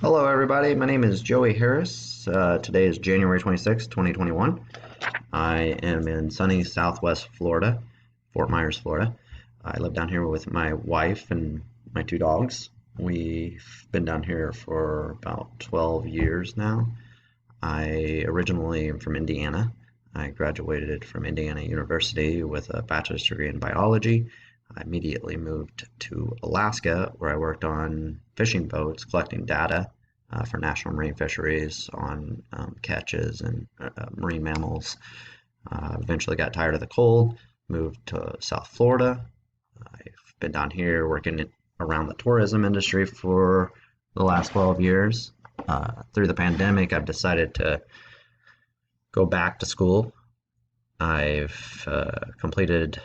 Hello, everybody. My name is Joey Harris. Today is January 26th, 2021. I am in sunny Southwest Florida, Fort Myers, Florida. I live down here with my wife and my two dogs. We've been down here for about 12 years now. I originally am from Indiana. I graduated from Indiana University with a bachelor's degree in biology. I immediately moved to Alaska, where I worked on fishing boats, collecting data for national marine fisheries on catches and marine mammals. Eventually got tired of the cold, moved to South Florida. I've been down here working around the tourism industry for the last 12 years. Through the pandemic, I've decided to go back to school. I've completed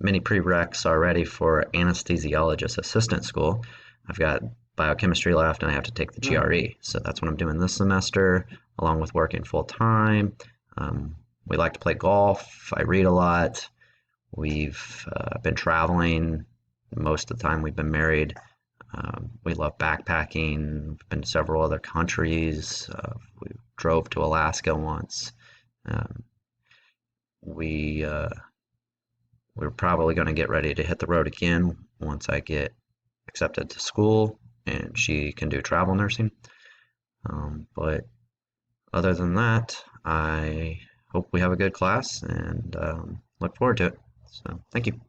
many prereqs already for anesthesiologist assistant school. I've got biochemistry left and I have to take the GRE. So that's what I'm doing this semester, along with working full time. We like to play golf. I read a lot. We've been traveling most of the time we've been married. We love backpacking. We've been to several other countries. We drove to Alaska once. Um, we we're probably going to get ready to hit the road again once I get accepted to school and she can do travel nursing. But other than that, I hope we have a good class and look forward to it. So, thank you.